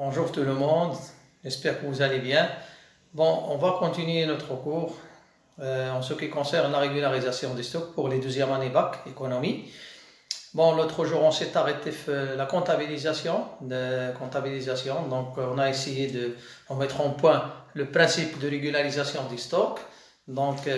Bonjour tout le monde, j'espère que vous allez bien. Bon, on va continuer notre cours en ce qui concerne la régularisation des stocks pour les deuxièmes années bac économie. Bon, l'autre jour on s'est arrêté la comptabilisation. Donc on a essayé de mettre en point le principe de régularisation des stocks,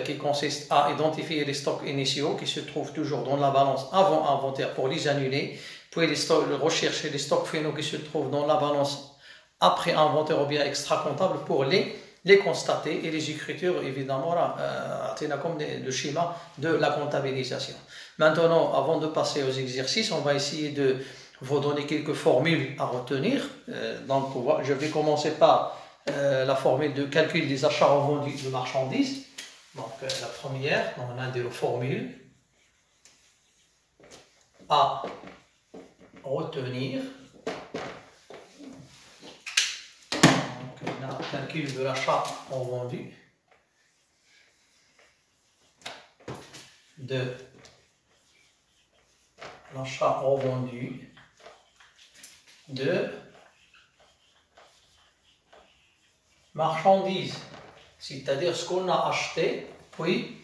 qui consiste à identifier les stocks initiaux qui se trouvent toujours dans la balance avant inventaire pour les annuler, puis rechercher les stocks finaux qui se trouvent dans la balance après inventaire ou bien extra comptable pour les constater, et les écritures évidemment comme le schéma de la comptabilisation. Maintenant, avant de passer aux exercices, on va essayer de vous donner quelques formules à retenir. Je vais commencer par la formule de calcul des achats revendus de marchandises. Donc la première, on a des formules à retenir. On a le calcul de l'achat revendu de marchandises, c'est-à-dire ce qu'on a acheté puis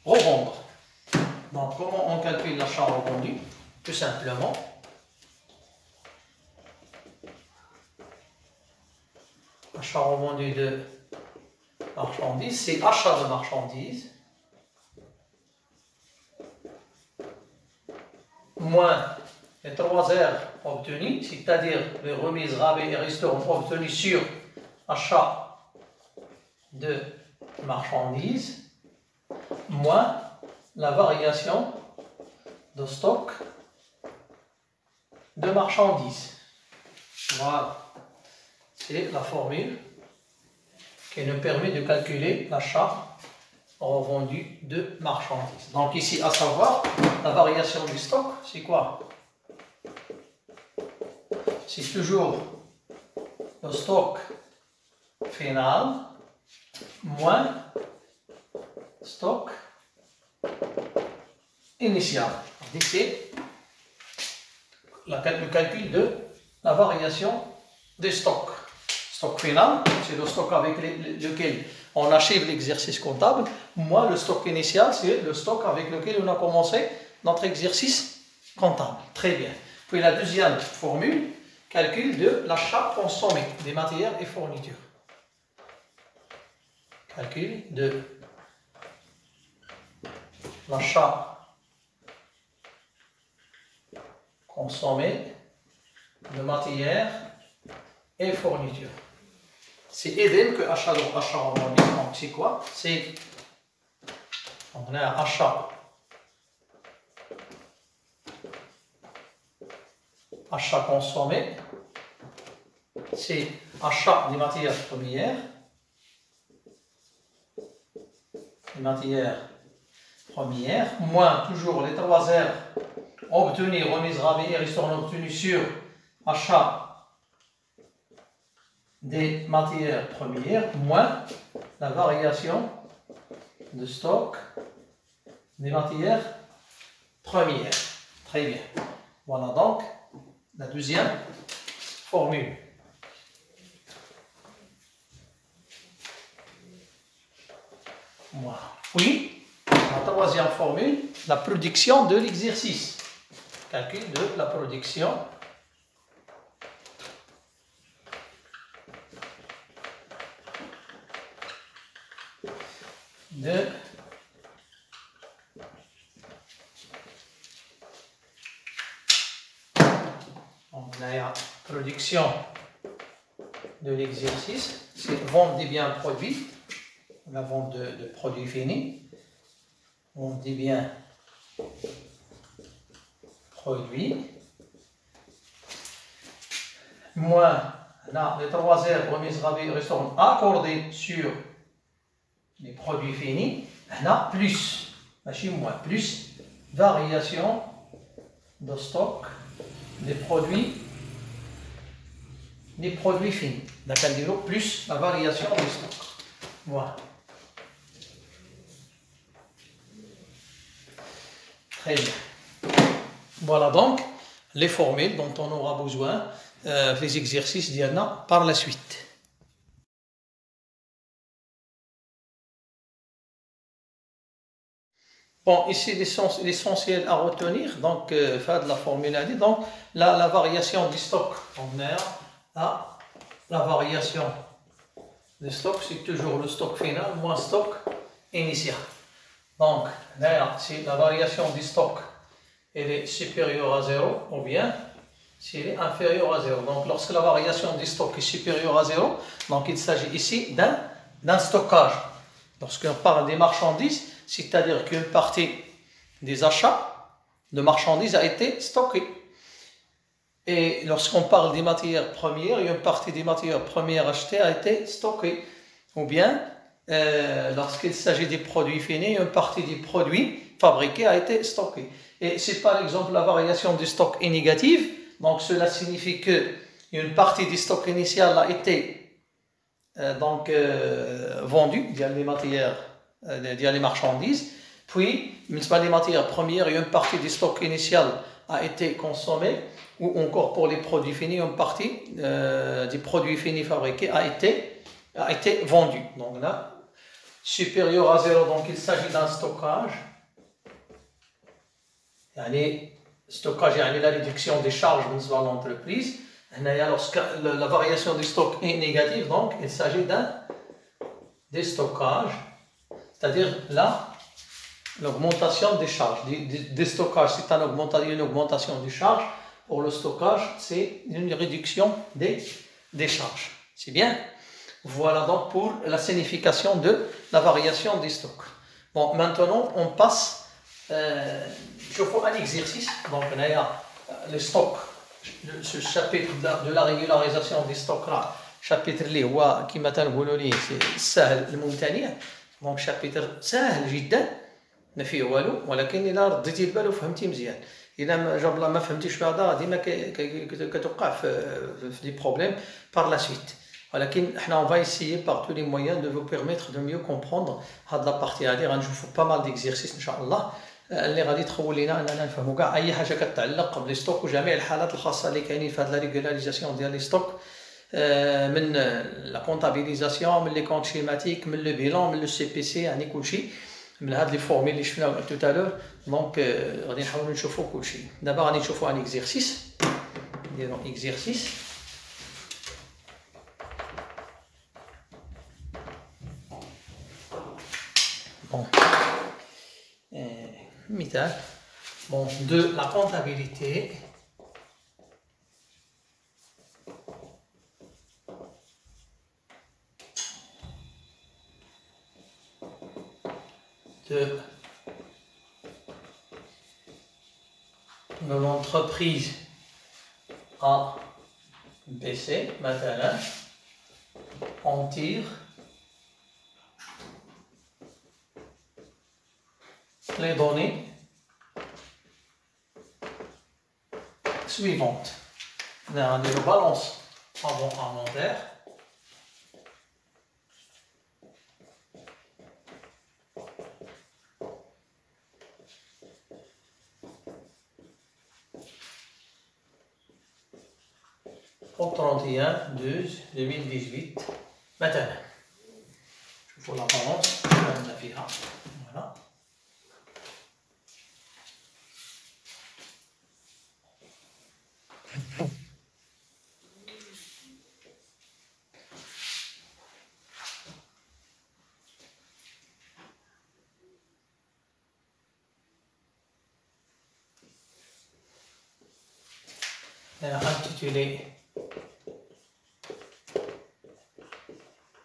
revendre. Donc comment on calcule l'achat revendu? Tout simplement, achat revendu de marchandises, c'est achat de marchandises moins les 3 heures obtenues, c'est-à-dire les remises, rabais et restaurants obtenus sur achat de marchandises, moins la variation de stock de marchandises. Voilà, c'est la formule qui nous permet de calculer l'achat revendu de marchandises. Donc ici, à savoir, la variation du stock, c'est quoi? C'est toujours le stock final moins stock initial. C'est le calcul de la variation des stocks. Stock final, c'est le stock avec lequel on achève l'exercice comptable, moins le stock initial, c'est le stock avec lequel on a commencé notre exercice comptable. Très bien. Puis la deuxième formule, calcul de l'achat consommé des matières et fournitures. Calcul de l'achat consommé de matières et fournitures. C'est idem que achat revendu. Donc c'est quoi? C'est, on a achat consommé, c'est achat des matières premières, moins toujours les 3 heures obtenues, remises, rabais et restaurants obtenus sur achat des matières premières, moins la variation de stock des matières premières. Très bien. Voilà donc la deuxième formule. Voilà. Puis, la troisième formule, la production de l'exercice. Calcul de la production de la production de l'exercice, c'est vente des biens produits, la vente de produits finis, vente des biens produits, moins les 3 heures remises, rabais et restaurants accordés sur les produits finis, plus variation de stock des produits finis. D'accord, plus la variation des stocks. Voilà. Très bien. Voilà donc les formules dont on aura besoin les exercices ديالنا par la suite. Bon, ici l'essentiel à retenir, donc faire de la formule AD, donc la variation du stock, on est à la variation du stock, c'est toujours le stock final moins stock initial. Donc là, si la variation du stock elle est supérieure à 0, ou bien si elle est inférieure à 0. Donc lorsque la variation du stock est supérieure à 0, donc il s'agit ici d'un stockage. Lorsqu'on parle des marchandises, c'est-à-dire qu'une partie des achats de marchandises a été stockée. Et lorsqu'on parle des matières premières, une partie des matières premières achetées a été stockée. Ou bien, lorsqu'il s'agit des produits finis, une partie des produits fabriqués a été stockée. Et si par exemple la variation du stock est négative, donc cela signifie qu'une partie du stock initial a été vendue via les matières, via les marchandises. Puis, les matières premières, une partie du stock initial a été consommée, ou encore pour les produits finis, une partie des produits finis fabriqués a été vendue. Donc là, supérieur à 0, donc il s'agit d'un stockage. Stockage, la réduction des charges dans l'entreprise. Lorsque la variation du stock est négative, donc il s'agit d'un déstockage, c'est-à-dire là, l'augmentation des charges. Des stockages, c'est une augmentation des charges. Pour le stockage, c'est une réduction des charges. C'est bien? Voilà donc pour la signification de la variation des stocks. Bon, maintenant, on passe je fais un exercice. Donc, on a le stock, ce chapitre de la régularisation des stocks là, chapitre اللي هو كما تنقولوا ليه سهل الممتنع. دونك شابيتر سهل جدا ما فيه والو، ولكن الا رديتي البال وفهمتي مزيان. الا جاب الله ما فهمتيش في هذا ديما كتوقع في دي بروبليم par la suite. ولكن احنا on va essayer par tous les moyens de vous permettre de mieux comprendre هاد لا بارتي هادي. غنشوفوا pas mal d'exercices ان شاء الله اللي غادي تخول لينا اننا نفهموا كاع اي حاجه كتعلق بلي ستوك وجميع الحالات الخاصه اللي كاينين في هاد لا ريغولاريزاسيون ديال لي ستوك، من لا كونطابيليزاسيون، من لي كونط شيماتيك، من لو بيلون، من لو سي بي سي، يعني كلشي من هاد لي فورميل اللي شفناهم توتالور. دونك غادي نحاولوا نشوفوا كلشي. دابا غادي نشوفوا ان اكزرسيس، نديرو اكزرسيس. Bon. مثال. Bon, de la comptabilité. De l'entreprise A, B, C, maintenant, on tire les données suivantes. On a une balance avant inventaire. Au 31/12/2018. Maintenant, je vous la balance. Voilà. Intitulé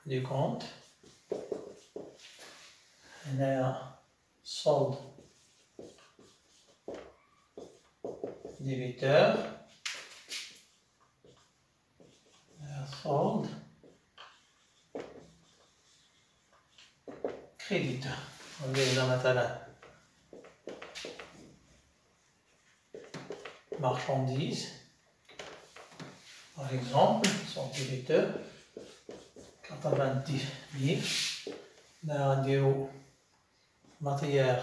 du compte. On a solde débiteur. Solde créditeur. On est là maintenant. Marchandises. Par exemple, son débiteur 90 000. La radio matière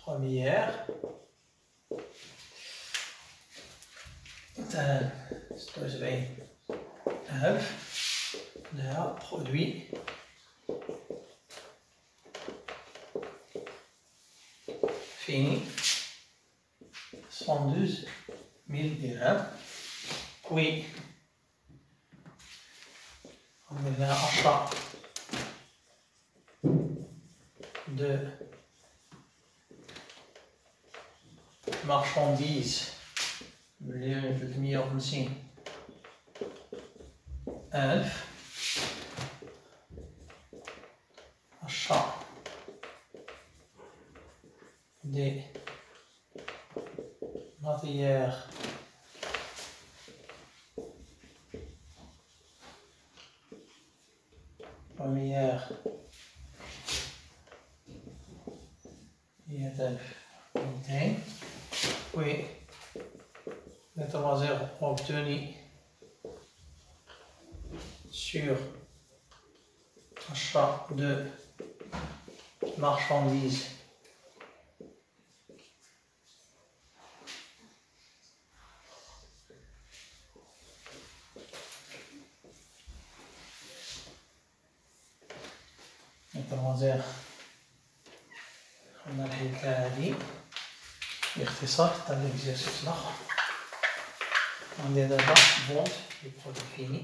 première مثلا 76,000 là produit fini 112 000 dirhams. Oui, on a l'achat de marchandises 1,350,000. Achat des matières premières 1,200. Oui, les trois heures obtenues sur achat de marchandises التوازير عندنا الحكاية هادي باختصار تاع ليكزيرسيس الآخر. عندي دابا فونت لي برودوي فيني.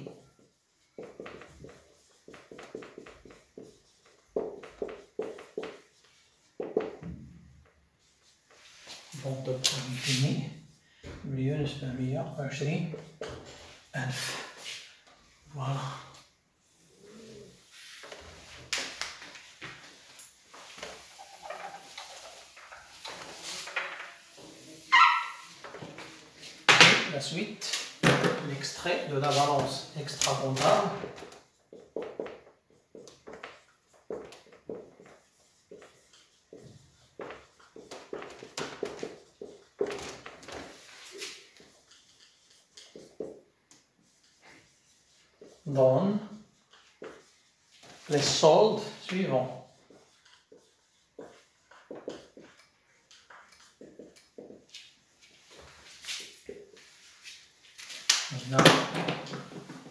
فونت دو برودوي فيني 1,720,000. فوالا. La suite, l'extrait de la balance extra-comptable. Donne les soldes suivants.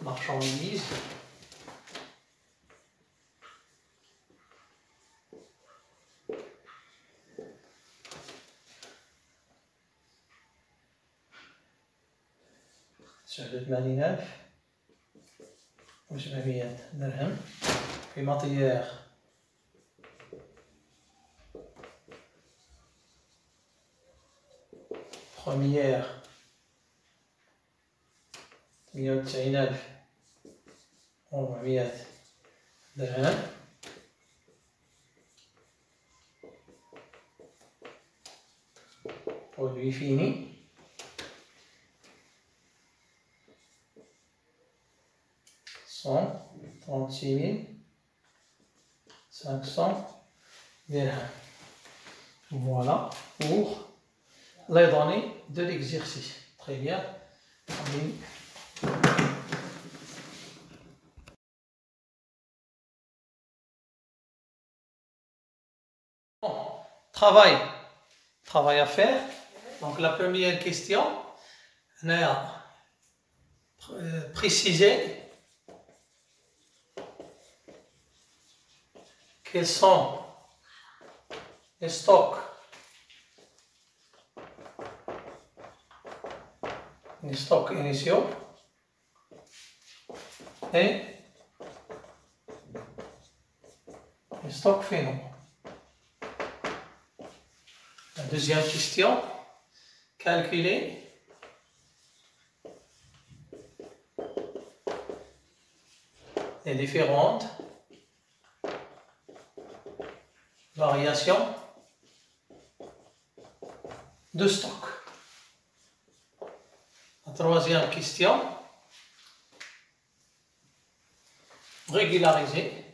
Marchandises, سعودة ماليناف 700 درهم. في ماتيير بروميير 190,400 درهم. Produit fini 136,500 dirhams. Voilà pour les données de l'exercice. Très bien. Bon, travail à faire. Donc la première question, on a précisé quels sont les stocks initiaux et les stocks finaux. La deuxième question, calculer les différentes variations de stock. La troisième question, régulariser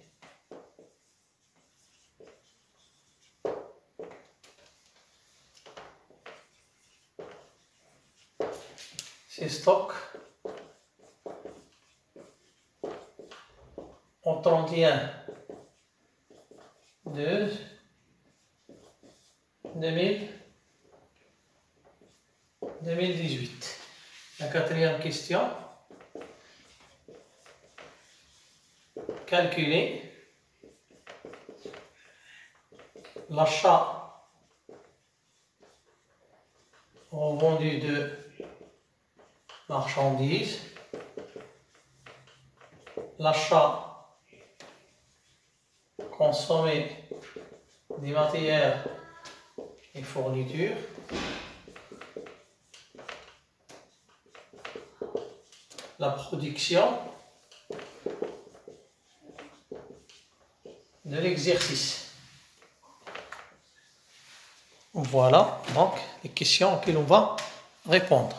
ces stocks au 31/2/2018. La quatrième question. Calculer l'achat revendu de marchandises, l'achat consommé des matières et fournitures, la production de l'exercice. Voilà donc les questions auxquelles on va répondre.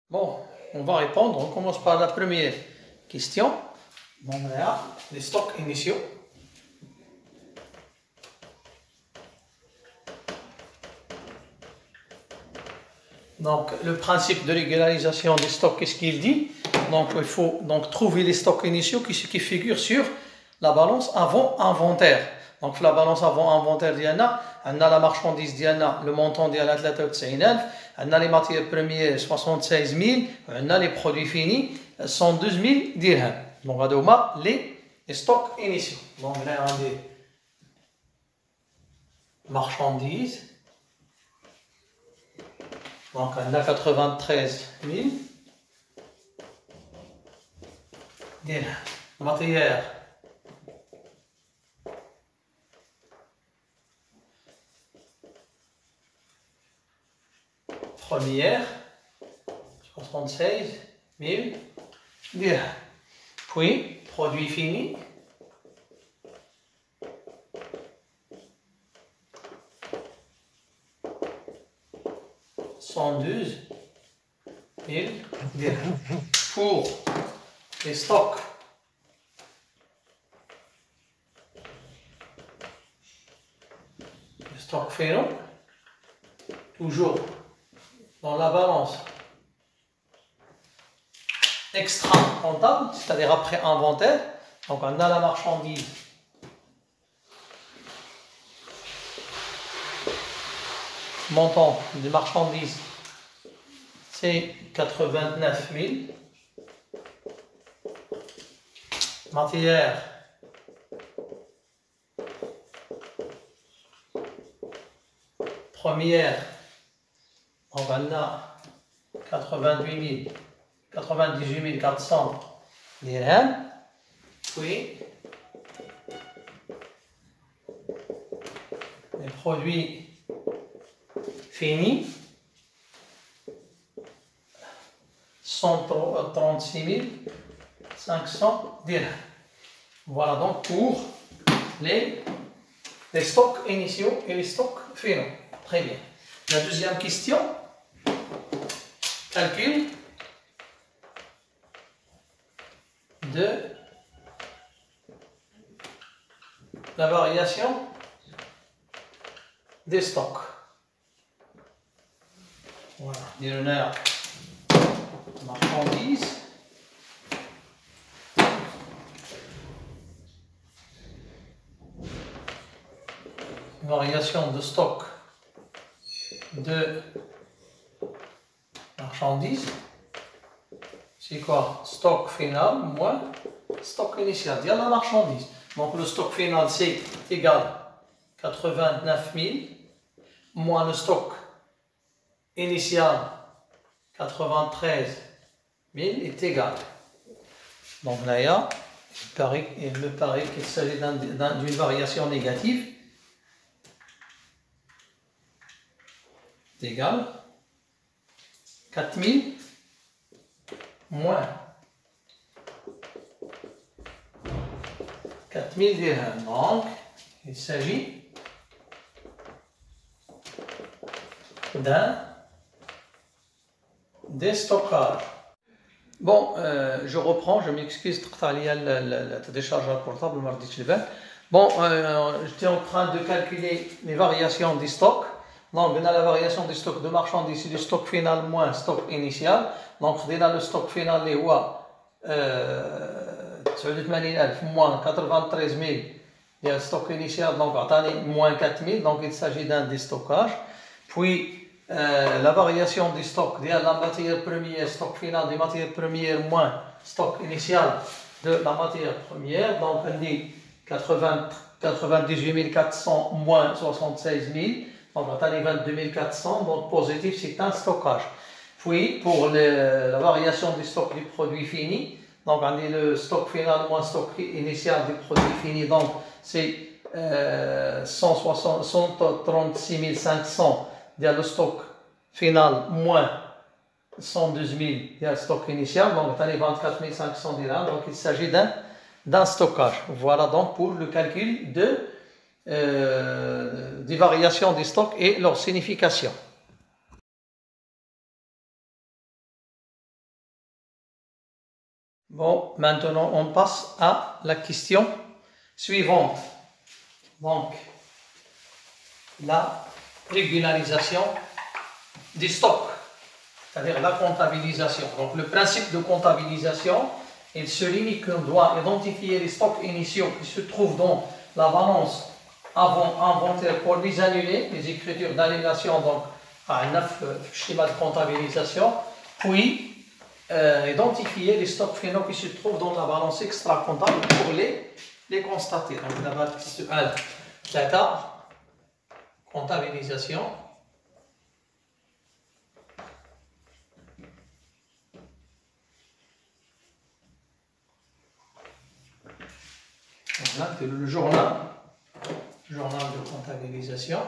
Bon, on va répondre. On commence par la première question. Bon, on a les stocks initiaux. Donc, le principe de régularisation des stocks, qu'est-ce qu'il dit? Donc, il faut donc trouver les stocks initiaux qui figurent sur la balance avant inventaire. Donc, la balance avant inventaire, on a la marchandise, le montant de 93,000, on a les matières premières 76 000, on a les produits finis 112 000 dirhams. Donc, on a les stocks initiaux. Donc, là, on a des marchandises. Donc, on a 93 000 dirhams. Matière première 76 000 dirhams. Puis, produit fini. $112 000 dirhams. Pour les stocks finaux, toujours dans la balance extra comptable, c'est-à-dire après inventaire. Donc on a la marchandise montant des marchandises, c'est 89 000. Matière première, on a 98 400 dirhams. Puis les produits finis, 136 500 dirhams. Voilà donc pour les stocks initiaux et les stocks finaux. Très bien. La deuxième question. Calcul de la variation des stocks. Voilà. L'honneur marchandise. Variation de stock de marchandises. C'est quoi? Stock final moins stock initial. Il y a la marchandise. Donc le stock final c'est égal 89 000 moins le stock initial 93 000 est égal. Donc là, il me paraît qu'il s'agit d'une variation négative. Égal 4000 moins 4000 dirhams. Donc, il s'agit d'un déstockage. Bon, je reprends, je m'excuse, la décharge portable, bon, j'étais en train de calculer les variations des stocks. Donc, on a la variation du stock de marchandises, c'est du stock final moins stock initial. Donc, on a le stock final, qui est 89 000 moins 93 il y a le stock initial, donc moins 4000, donc il s'agit d'un déstockage. Puis la variation du stock, il y a la matière première, stock final des matières premières moins stock initial de la matière première, donc on dit 98 400 moins 76 000, donc on a 22 400, donc positif, c'est un stockage. Puis pour la variation du stock du produit fini, donc on dit le stock final moins stock initial du produit fini, donc c'est 136 500, il y a le stock final moins 112 000, il y a le stock initial, donc on a 24 500 dirhams, donc il s'agit d'un stockage. Voilà donc pour le calcul des variations des stocks et leur signification. Bon, maintenant on passe à la question suivante. Donc, la régularisation des stocks, c'est-à-dire la comptabilisation. Donc, le principe de comptabilisation, il se limite qu'on doit identifier les stocks initiaux qui se trouvent dans la balance avant inventaire pour les annuler, les écritures d'annulation, donc à 9 schémas de comptabilisation, puis identifier les stocks finaux qui se trouvent dans la balance extra-comptable pour les constater. Donc, d'abord, data, comptabilisation. Voilà, c'est le journal de comptabilisation.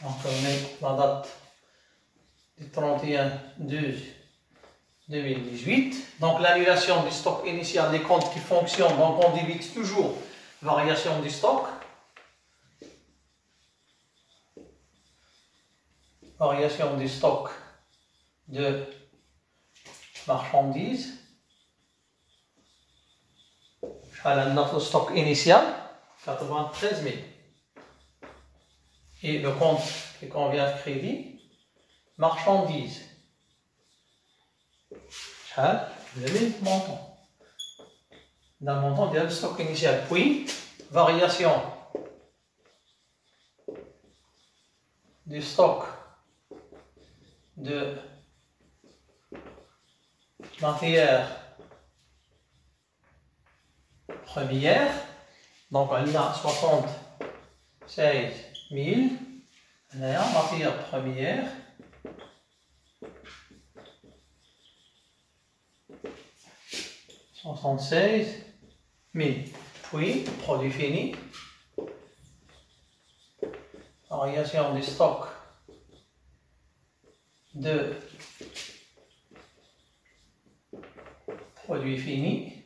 Donc on met la date du 31/12/2018. Donc l'annulation du stock initial des comptes qui fonctionnent, donc on débite toujours variation du stock. Variation du stock de marchandises. Le stock initial, 93 000. Et le compte qui convient de crédit, marchandises. Le même montant. D'un montant de stock initial. Puis, variation du stock de matière première. Donc, on a 76 000. On a matière première. « 76 000. Puis, produit fini. Variation du stock de produit fini.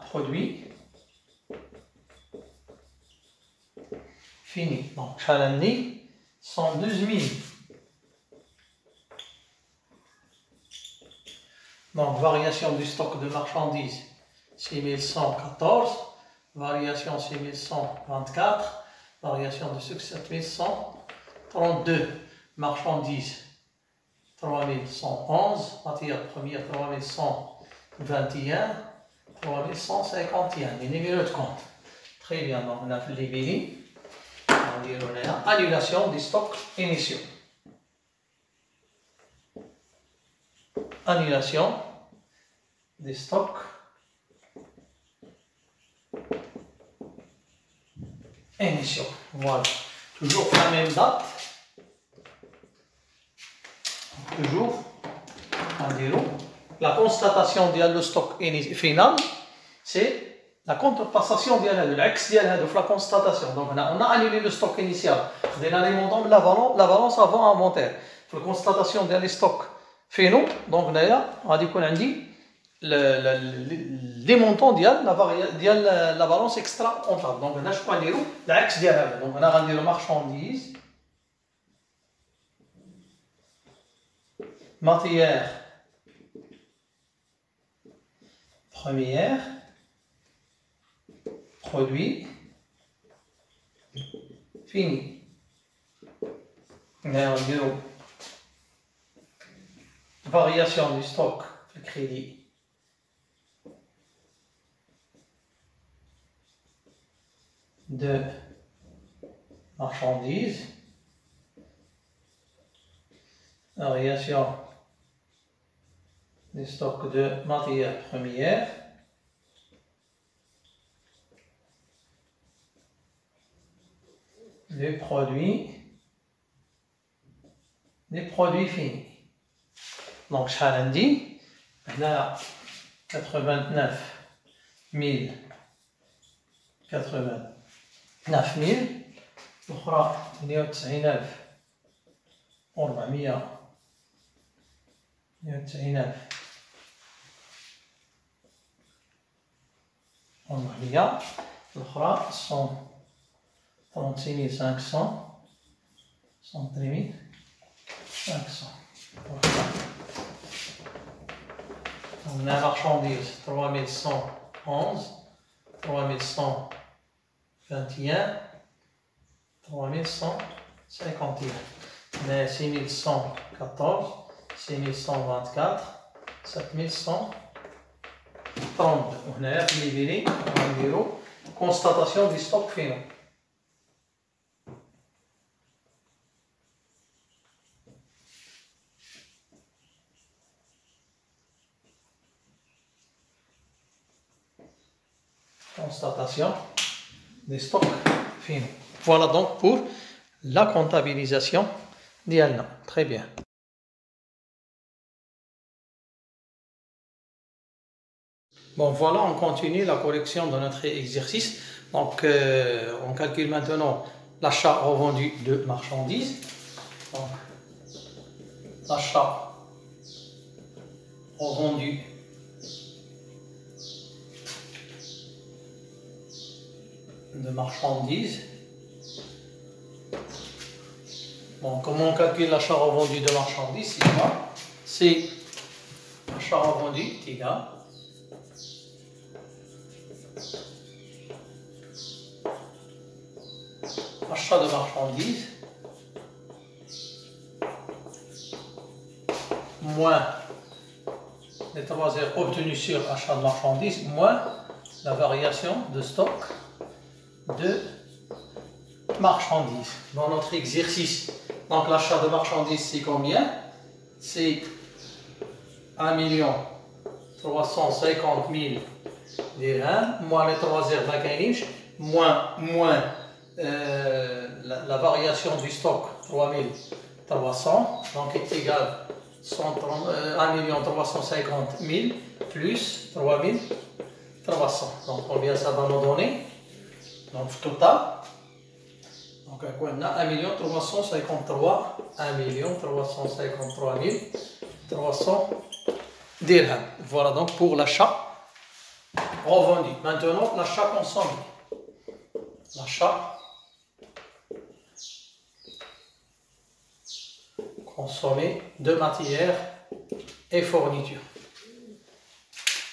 Produit fini. Donc, Chalani, 112 000. Donc, variation du stock de marchandises, 6114. Variation 6124. Variation de sucre, 7132. Marchandises, 3111. Matière première, 3121. 3151. Les numéros de compte. Très bien, donc on a fait les billets. Annulation des stocks initiaux. Annulation des stocks initiaux. Voilà. Toujours la même date. Toujours un zéro. La constatation de stock final, c'est la contrepassation de l'ex de la constatation. Donc, on a annulé le stock initial. On a la balance avant inventaire. La constatation des stocks finaux, donc on a dit les montants de la balance extra comptable. Donc, on a l'ex donc on a rendu le marchandise, matière première, produit fini. Variation du stock de crédit. De marchandises. Variation des stocks de matières premières. Des produits finis. Donc, Chalandi, là, 89 000, 89 000, l'autre, 99 400, 99 400, l'autre, 136 500, 138 500. On a la marchandise 3111, 3121, 3151. Mais 6114, 6124, 7132. On a élevé constatation du stock final. Constatation des stocks finaux. Voilà donc pour la comptabilisation d'IALNA. Très bien. Bon, voilà, on continue la correction de notre exercice. Donc, on calcule maintenant l'achat revendu de marchandises. Donc, l'achat revendu de marchandises. Bon, comment on calcule l'achat revendu de marchandises? C'est quoi? C'est achat revendu égal achat de marchandises moins les 3 heures obtenues sur achat de marchandises moins la variation de stock de marchandises. Dans notre exercice, donc l'achat de marchandises, c'est combien? C'est 1 350 000 dirhams, moins les 3 heures d'Akanich, moins la variation du stock 3300, donc est égal 1 350 000 plus 3300. Donc combien ça va nous donner? Donc total, donc on a 1 353 300 dirhams. Voilà donc pour l'achat revenu. Maintenant l'achat consommé. L'achat consommé de matières et fournitures.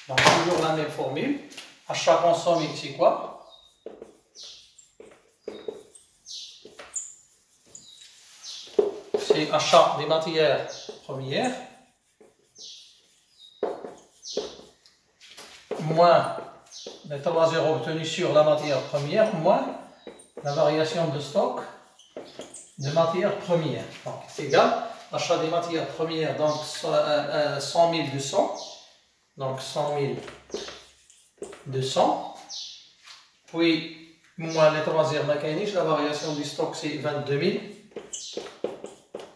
Donc toujours la même formule. Achat consommé, c'est quoi? C'est achat des matières premières moins les 3 heures obtenues sur la matière première moins la variation de stock de matières premières. Donc c'est égal achat des matières premières, donc 100 200, donc 100 200, puis moins les 3 heures mécaniques, la variation du stock c'est 22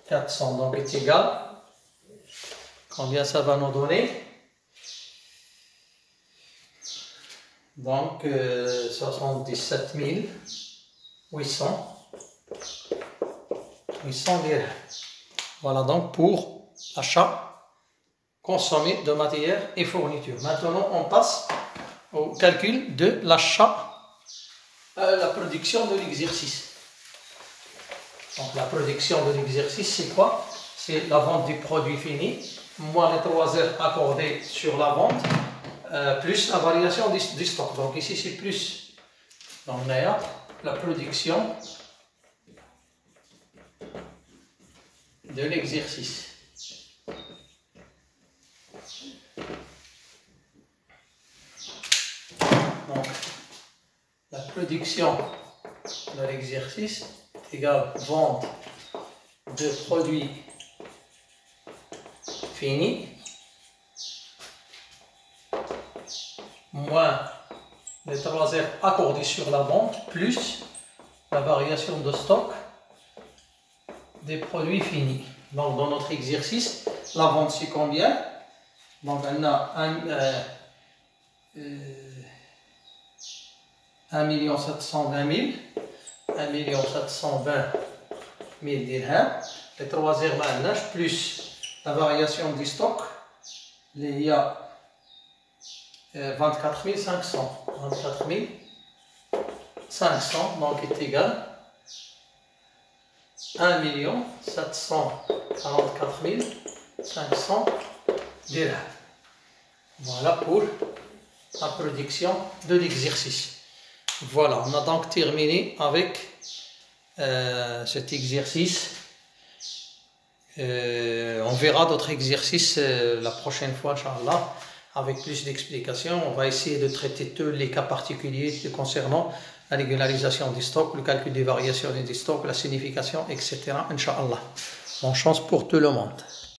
400, donc est égal, combien ça va nous donner? Donc 77 800 dirhams. Voilà donc pour achat consommé de matières et fournitures. Maintenant on passe au calcul de l'achat, la production de l'exercice. Donc la production de l'exercice, c'est quoi? C'est la vente du produit fini, moins les 3 heures accordées sur la vente, plus la variation du stock. Donc ici c'est plus. Donc on a la production de l'exercice. Donc, la production de l'exercice est égale vente de produits finis moins les 3 heures accordées sur la vente plus la variation de stock des produits finis. Donc dans notre exercice, la vente c'est combien? Donc on a 1 720 000, 1 720 000 dirhams, les 3 heures maintenant plus la variation du stock, il y a 24 500. 24 500 donc est égal à 1 744 500 dirhams. Voilà pour la production de l'exercice. Voilà, on a donc terminé avec cet exercice. On verra d'autres exercices la prochaine fois, Inch'Allah, avec plus d'explications. On va essayer de traiter tous les cas particuliers concernant la régularisation des stocks, le calcul des variations des stocks, la signification, etc. Inch'Allah. Bonne chance pour tout le monde.